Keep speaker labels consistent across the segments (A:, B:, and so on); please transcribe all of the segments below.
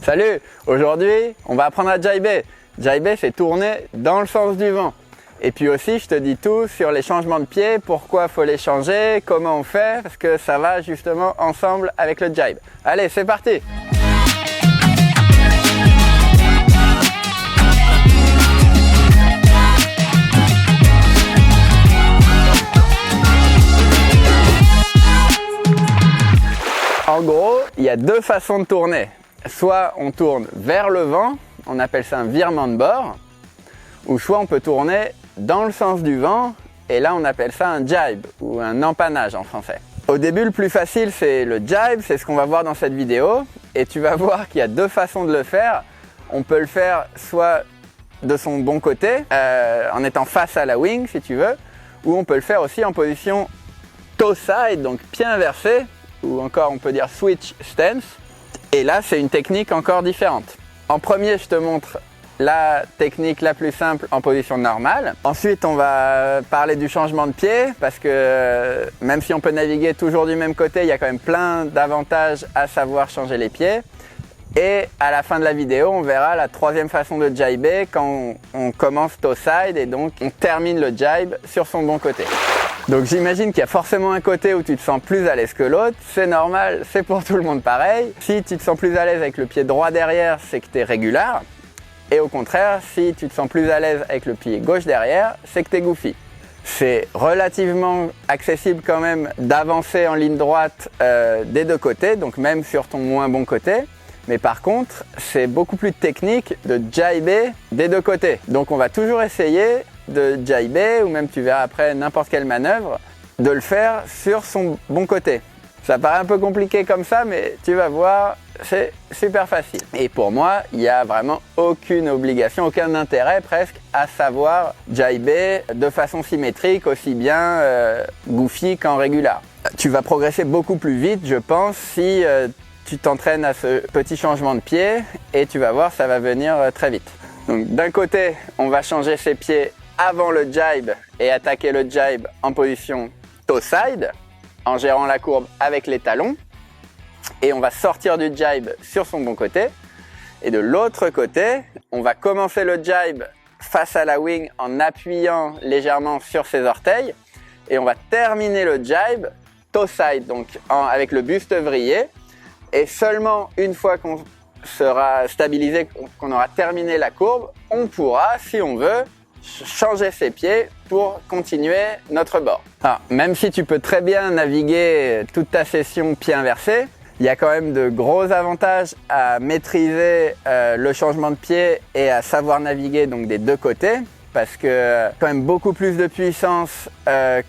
A: Salut! Aujourd'hui, on va apprendre à jiber. Jiber, c'est tourner dans le sens du vent. Et puis aussi, je te dis tout sur les changements de pied, pourquoi il faut les changer, comment on fait, parce que ça va justement ensemble avec le jibe. Allez, c'est parti! En gros, il y a deux façons de tourner. Soit on tourne vers le vent, on appelle ça un virement de bord, ou soit on peut tourner dans le sens du vent, et là on appelle ça un jibe, ou un empannage en français. Au début, le plus facile c'est le jibe, c'est ce qu'on va voir dans cette vidéo, et tu vas voir qu'il y a deux façons de le faire. On peut le faire soit de son bon côté, en étant face à la wing si tu veux, ou on peut le faire aussi en position toe side, donc pied inversé, ou encore on peut dire switch stance. Et là, c'est une technique encore différente. En premier, je te montre la technique la plus simple en position normale. Ensuite, on va parler du changement de pied parce que même si on peut naviguer toujours du même côté, il y a quand même plein d'avantages à savoir changer les pieds. Et à la fin de la vidéo, on verra la troisième façon de jiber quand on commence toe side et donc on termine le jibe sur son bon côté. Donc j'imagine qu'il y a forcément un côté où tu te sens plus à l'aise que l'autre, c'est normal, c'est pour tout le monde pareil. Si tu te sens plus à l'aise avec le pied droit derrière, c'est que tu es régular. Et au contraire, si tu te sens plus à l'aise avec le pied gauche derrière, c'est que tu es goofy. C'est relativement accessible quand même d'avancer en ligne droite des deux côtés, donc même sur ton moins bon côté. Mais par contre, c'est beaucoup plus technique de jiber des deux côtés. Donc on va toujours essayer de jiber, ou même tu verras après n'importe quelle manœuvre, de le faire sur son bon côté. Ça paraît un peu compliqué comme ça, mais tu vas voir, c'est super facile. Et pour moi, il n'y a vraiment aucune obligation, aucun intérêt presque à savoir jiber de façon symétrique, aussi bien goofy qu'en régular. Tu vas progresser beaucoup plus vite, je pense, si tu t'entraînes à ce petit changement de pied, et tu vas voir, ça va venir très vite. Donc d'un côté, on va changer ses pieds avant le jibe et attaquer le jibe en position toe side, en gérant la courbe avec les talons. Et on va sortir du jibe sur son bon côté. Et de l'autre côté, on va commencer le jibe face à la wing en appuyant légèrement sur ses orteils. Et on va terminer le jibe toe side, donc avec le buste vrillé. Et seulement une fois qu'on sera stabilisé, qu'on aura terminé la courbe, on pourra, si on veut, changer ses pieds pour continuer notre bord. Alors, même si tu peux très bien naviguer toute ta session pied inversé, il y a quand même de gros avantages à maîtriser le changement de pied et à savoir naviguer donc des deux côtés, parce que quand même beaucoup plus de puissance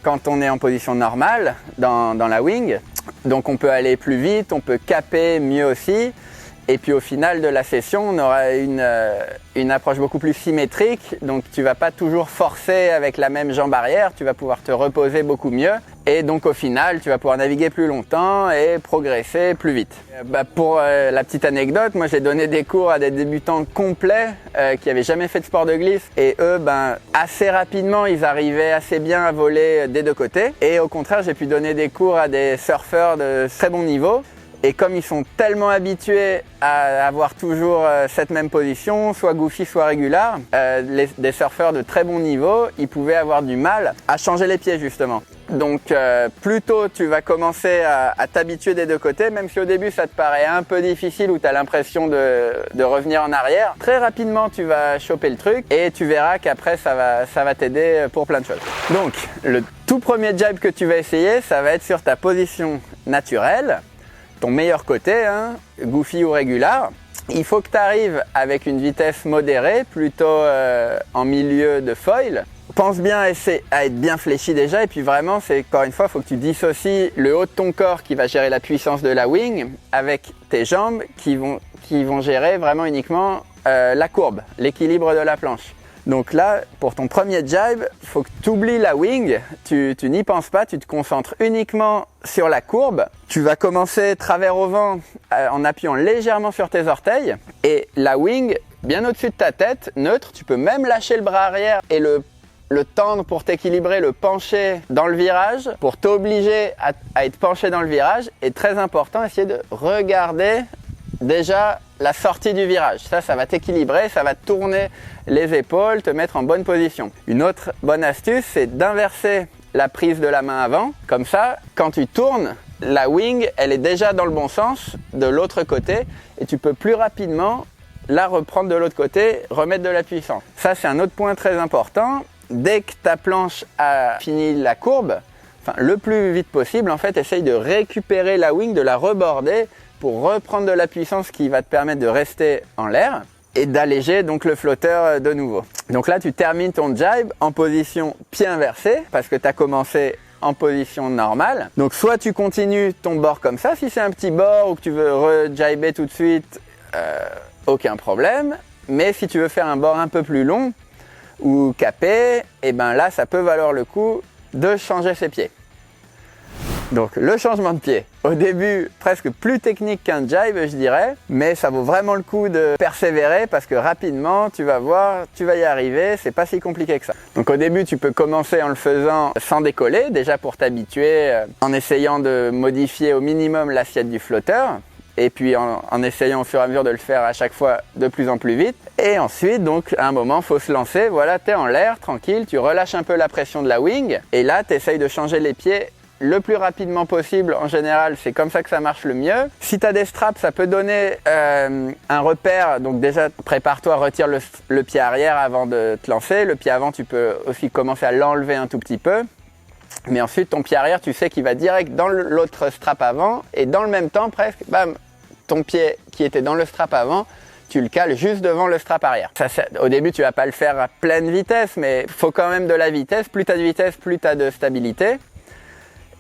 A: quand on est en position normale dans la wing. Donc on peut aller plus vite, on peut caper mieux aussi. Et puis au final de la session, on aura une approche beaucoup plus symétrique. Donc tu vas pas toujours forcer avec la même jambe arrière, tu vas pouvoir te reposer beaucoup mieux. Et donc au final, tu vas pouvoir naviguer plus longtemps et progresser plus vite. Pour la petite anecdote, moi j'ai donné des cours à des débutants complets qui n'avaient jamais fait de sport de glisse. Et eux, assez rapidement, ils arrivaient assez bien à voler des deux côtés. Et au contraire, j'ai pu donner des cours à des surfeurs de très bon niveau. Et comme ils sont tellement habitués à avoir toujours cette même position, soit goofy, soit régular, des surfeurs de très bon niveau, ils pouvaient avoir du mal à changer les pieds justement. Donc plus tôt tu vas commencer à t'habituer des deux côtés, même si au début ça te paraît un peu difficile ou tu as l'impression de revenir en arrière, très rapidement tu vas choper le truc et tu verras qu'après ça va t'aider pour plein de choses. Donc le tout premier jibe que tu vas essayer, ça va être sur ta position naturelle, ton meilleur côté, goofy ou régular. Il faut que tu arrives avec une vitesse modérée, plutôt en milieu de foil. Pense bien à être bien fléchi déjà, et puis vraiment, encore une fois, il faut que tu dissocies le haut de ton corps qui va gérer la puissance de la wing avec tes jambes qui vont gérer vraiment uniquement la courbe, l'équilibre de la planche. Donc là, pour ton premier jibe, il faut que tu oublies la wing, tu n'y penses pas, tu te concentres uniquement sur la courbe. Tu vas commencer travers au vent en appuyant légèrement sur tes orteils et la wing bien au-dessus de ta tête, neutre. Tu peux même lâcher le bras arrière et le tendre pour t'équilibrer, le pencher dans le virage, pour t'obliger à être penché dans le virage. Et très important, essayer de regarder déjà la sortie du virage. Ça va t'équilibrer, ça va tourner les épaules, te mettre en bonne position. Une autre bonne astuce, c'est d'inverser la prise de la main avant. Comme ça, quand tu tournes, la wing, elle est déjà dans le bon sens de l'autre côté et tu peux plus rapidement la reprendre de l'autre côté, remettre de la puissance. Ça, c'est un autre point très important. Dès que ta planche a fini la courbe, le plus vite possible, en fait, essaye de récupérer la wing, de la reborder pour reprendre de la puissance qui va te permettre de rester en l'air et d'alléger donc le flotteur de nouveau. Donc là, tu termines ton jibe en position pied inversé parce que tu as commencé en position normale. Donc soit tu continues ton bord comme ça, si c'est un petit bord ou que tu veux re-jiber tout de suite, aucun problème. Mais si tu veux faire un bord un peu plus long ou capé, et ben là, ça peut valoir le coup de changer ses pieds. Donc le changement de pied, au début presque plus technique qu'un jibe je dirais, mais ça vaut vraiment le coup de persévérer parce que rapidement tu vas voir, tu vas y arriver, c'est pas si compliqué que ça. Donc au début tu peux commencer en le faisant sans décoller, déjà pour t'habituer, en essayant de modifier au minimum l'assiette du flotteur. Et puis en essayant au fur et à mesure de le faire à chaque fois de plus en plus vite. Et ensuite, donc à un moment, il faut se lancer. Voilà, tu es en l'air, tranquille, tu relâches un peu la pression de la wing. Et là, tu essayes de changer les pieds le plus rapidement possible. En général, c'est comme ça que ça marche le mieux. Si tu as des straps, ça peut donner un repère. Donc déjà, prépare-toi, retire le pied arrière avant de te lancer. Le pied avant, tu peux aussi commencer à l'enlever un tout petit peu. Mais ensuite, ton pied arrière, tu sais qu'il va direct dans l'autre strap avant. Et dans le même temps, presque, bam, ton pied qui était dans le strap avant, tu le cales juste devant le strap arrière. Au début, tu ne vas pas le faire à pleine vitesse, mais il faut quand même de la vitesse. Plus tu as de vitesse, plus tu as de stabilité.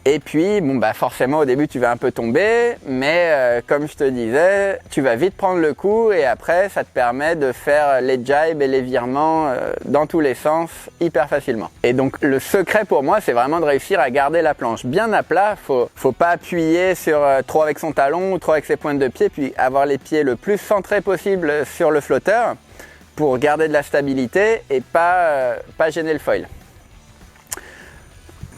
A: Et puis, forcément, au début, tu vas un peu tomber, mais comme je te disais, tu vas vite prendre le coup et après, ça te permet de faire les jibes et les virements dans tous les sens hyper facilement. Et donc, le secret pour moi, c'est vraiment de réussir à garder la planche bien à plat. Faut pas appuyer trop avec son talon ou trop avec ses pointes de pied, puis avoir les pieds le plus centrés possible sur le flotteur pour garder de la stabilité et pas gêner le foil.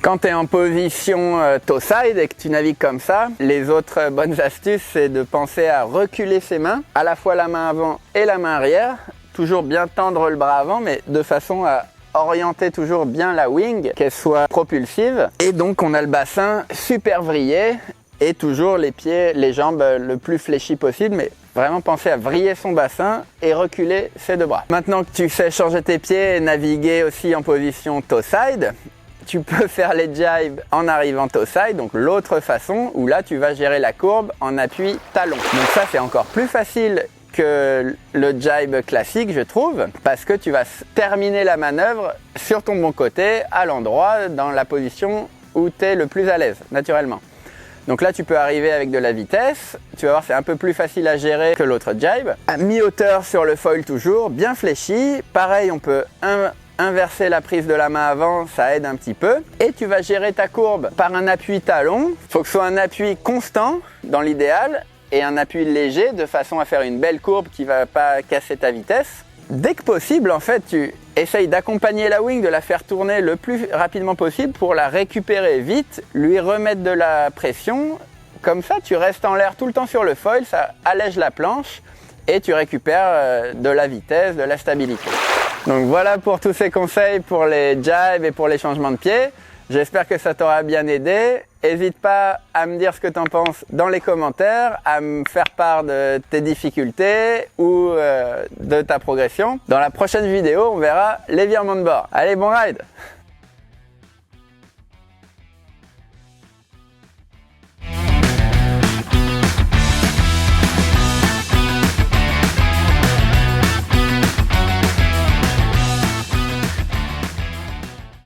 A: Quand tu es en position toe side et que tu navigues comme ça, les autres bonnes astuces, c'est de penser à reculer ses mains, à la fois la main avant et la main arrière, toujours bien tendre le bras avant, mais de façon à orienter toujours bien la wing, qu'elle soit propulsive. Et donc on a le bassin super vrillé et toujours les pieds, les jambes le plus fléchis possible, mais vraiment penser à vriller son bassin et reculer ses deux bras. Maintenant que tu sais changer tes pieds et naviguer aussi en position toe side, tu peux faire les jibes en arrivant toe side, donc l'autre façon où là tu vas gérer la courbe en appui talon. Donc ça c'est encore plus facile que le jibe classique je trouve, parce que tu vas terminer la manœuvre sur ton bon côté, à l'endroit, dans la position où tu es le plus à l'aise naturellement. Donc là tu peux arriver avec de la vitesse, tu vas voir c'est un peu plus facile à gérer que l'autre jibe. À mi-hauteur sur le foil toujours, bien fléchi, pareil on peut inverser la prise de la main avant, ça aide un petit peu. Et tu vas gérer ta courbe par un appui talon. Il faut que ce soit un appui constant dans l'idéal et un appui léger de façon à faire une belle courbe qui ne va pas casser ta vitesse. Dès que possible, en fait, tu essayes d'accompagner la wing, de la faire tourner le plus rapidement possible pour la récupérer vite, lui remettre de la pression. Comme ça, tu restes en l'air tout le temps sur le foil, ça allège la planche et tu récupères de la vitesse, de la stabilité. Donc voilà pour tous ces conseils pour les jibes et pour les changements de pied. J'espère que ça t'aura bien aidé. N'hésite pas à me dire ce que tu en penses dans les commentaires, à me faire part de tes difficultés ou de ta progression. Dans la prochaine vidéo, on verra les virements de bord. Allez, bon ride!